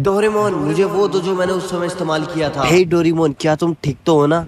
Doraemon, मुझे वो दो जो मैंने उस समय इस्तेमाल किया था। हे डोरेमोन, क्या तुम ठीक तो हो ना?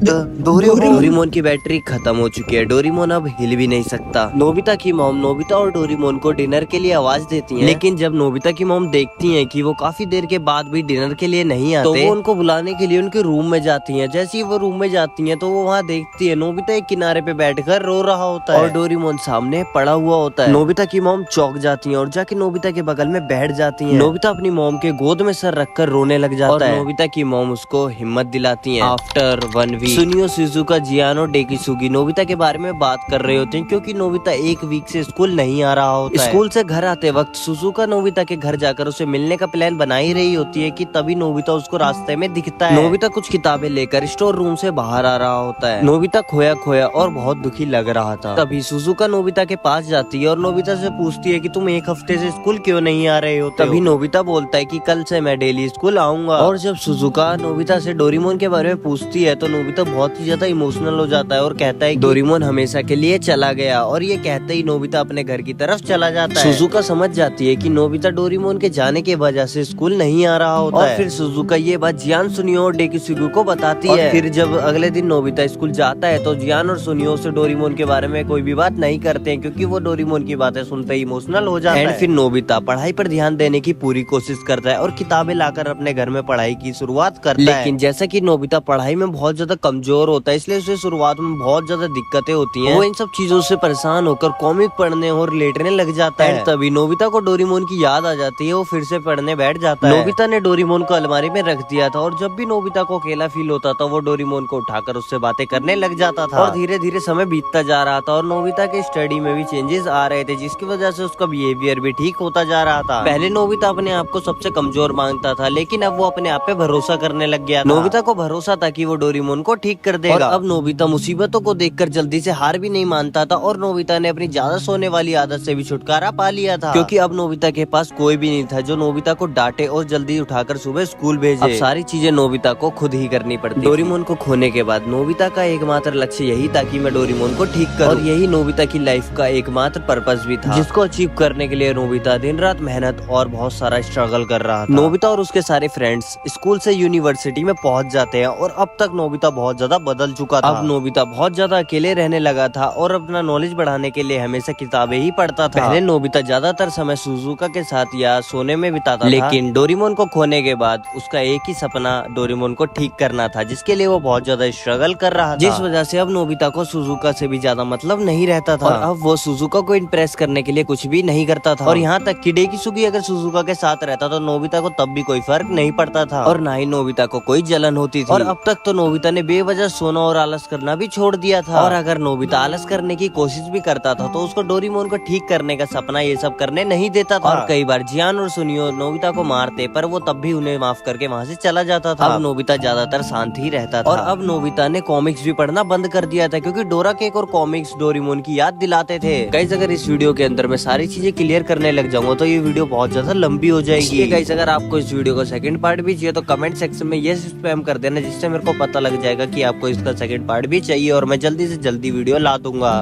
डोरेमोन की बैटरी खत्म हो चुकी है। डोरेमोन अब हिल भी नहीं सकता। नोबिता की मॉम नोबिता और डोरेमोन को डिनर के लिए आवाज देती हैं, लेकिन जब नोबिता की मॉम देखती हैं कि वो काफी देर के बाद भी डिनर के लिए नहीं आते, तो वो उनको बुलाने के लिए उनके रूम में जाती हैं। जैसे ही वो रूम में जाती हैं तो वो वहाँ देखती है नोबिता एक किनारे पे बैठकर रो रहा होता है और डोरेमोन सामने पड़ा हुआ होता है। नोबिता की मॉम चौंक जाती है और जाके नोबिता के बगल में बैठ जाती है। नोबिता अपनी मॉम के गोद में सर रखकर रोने लग जाता है और नोबिता की मॉम उसको हिम्मत दिलाती है। आफ्टर 1 वीक सुनियो, शिजुका, जियानो, डेकिसुगी नोबिता के बारे में बात कर रहे होते हैं क्योंकि नोबिता 1 वीक से स्कूल नहीं आ रहा होता है। स्कूल से घर आते वक्त शिजुका नोबिता के घर जाकर उसे मिलने का प्लान बना ही रही होती है कि तभी नोबिता उसको रास्ते में दिखता है। नोबिता कुछ किताबें लेकर स्टोर रूम से बाहर आ रहा होता है। नोबिता खोया खोया और बहुत दुखी लग रहा था। तभी शिजुका नोबिता के पास जाती है और नोबिता से पूछती है कि तुम 1 हफ्ते से स्कूल क्यों नहीं आ रहे हो? तभी नोबिता बोलता है कि कल से मैं डेली स्कूल आऊंगा। और जब शिजुका नोबिता से डोरेमोन के बारे में पूछती है तो नोबिता बहुत ही ज्यादा इमोशनल हो जाता है और कहता है डोरेमोन हमेशा के लिए चला गया। और ये कहते ही नोबिता अपने घर की तरफ चला जाता है। शिजुका समझ जाती है कि नोबिता डोरेमोन के जाने की वजह से स्कूल नहीं आ रहा होता है। फिर शिजुका ये बात जियान, सुनियो और डेकिसुगी को बताती है। फिर जब अगले दिन नोबिता स्कूल जाता है तो जियान और सुनियो से डोरेमोन के बारे में कोई भी बात नहीं करते हैं क्योंकि वो डोरेमोन की बातें सुनते ही इमोशनल हो जाता है। फिर नोबिता पढ़ाई पर ध्यान देने की पूरी कोशिश करता है और किताबें लाकर अपने घर में पढ़ाई की शुरुआत करता है। लेकिन जैसा कि नोबिता पढ़ाई में बहुत ज्यादा कमजोर होता है, इसलिए उसे शुरुआत में बहुत ज्यादा दिक्कतें होती हैं। वो इन सब चीजों से परेशान होकर कॉमिक पढ़ने और लेटने लग जाता है। तभी नोबिता को डोरेमोन की याद आ जाती है, वो फिर से पढ़ने बैठ जाता है। नोबिता ने डोरेमोन को अलमारी में रख दिया था और जब भी नोबिता को अकेला फील होता था वो डोरेमोन को उठाकर उससे बातें करने लग जाता था। और धीरे धीरे समय बीतता जा रहा था और नोबिता के स्टडी में भी चेंजेस आ रहे थे, जिसकी वजह से उसका बिहेवियर भी ठीक होता जा रहा था। पहले नोबिता अपने आप को सबसे कमजोर मानता था, लेकिन अब वो अपने आप पे भरोसा करने लग गया था। नोबिता को भरोसा था कि वो डोरेमोन को ठीक कर देगा। और अब नोबिता मुसीबतों को देखकर जल्दी से हार भी नहीं मानता था और नोबिता ने अपनी ज्यादा सोने वाली आदत से भी छुटकारा पा लिया था, क्योंकि अब नोबिता के पास कोई भी नहीं था जो नोबिता को डांटे और जल्दी उठाकर सुबह स्कूल भेजे। अब सारी चीजें नोबिता को खुद ही करनी पड़ती। डोरेमोन को खोने के बाद नोबिता का एकमात्र लक्ष्य यही था कि मैं डोरेमोन को ठीक करूं, और यही नोबिता की लाइफ का एकमात्र पर्पस भी था, जिसको अचीव करने के लिए नोबिता दिन रात मेहनत और बहुत सारा स्ट्रगल कर रहा था। नोबिता और उसके सारे फ्रेंड्स स्कूल से यूनिवर्सिटी में पहुंच जाते हैं और अब तक नोबिता बहुत ज्यादा बदल चुका था। अब नोबिता बहुत ज्यादा अकेले रहने लगा था और अपना नॉलेज बढ़ाने के लिए हमेशा किताबें ही पढ़ता था। पहले नोबिता ज्यादातर समय शिजुका के साथ या सोने में बिताता था, लेकिन डोरेमोन को खोने के बाद उसका एक ही सपना डोरेमोन को ठीक करना था, जिसके लिए वो बहुत ज्यादा स्ट्रगल कर रहा था, जिस वजह से अब नोबिता को शिजुका से भी ज्यादा मतलब नहीं रहता था। और अब वो शिजुका को इम्प्रेस करने के लिए कुछ भी नहीं करता था। और यहाँ तक कि डेकिसुगी अगर शिजुका के साथ रहता तो नोबिता को तब भी कोई फर्क नहीं पड़ता था और ना ही नोबिता को कोई जलन होती थी। और अब तक तो नोबिता ने बेवजह सोना और आलस करना भी छोड़ दिया था। और अगर नोबिता आलस करने की कोशिश भी करता था तो उसको डोरेमोन को ठीक करने का सपना ये सब करने नहीं देता था। और कई बार जियान और सुनियो नोबिता को मारते, पर वो तब भी उन्हें माफ करके वहाँ से चला जाता था। अब नोबिता ज्यादातर शांत ही रहता था। और अब नोबिता ने कॉमिक्स भी पढ़ना बंद कर दिया था, क्योंकि डोरा केक और कॉमिक्स डोरेमोन की याद दिलाते थे। गाइस, अगर इस वीडियो के अंदर मैं सारी चीजें क्लियर करने लग जाऊंगा तो ये वीडियो बहुत ज्यादा लंबी हो जाएगी। गाइस, अगर आपको इस वीडियो का सेकंड पार्ट भी चाहिए तो कमेंट सेक्शन में यस स्पैम कर देना, जिससे मेरे को पता लग जाएगा कि आपको इसका सेकंड पार्ट भी चाहिए और मैं जल्दी से जल्दी वीडियो ला दूंगा।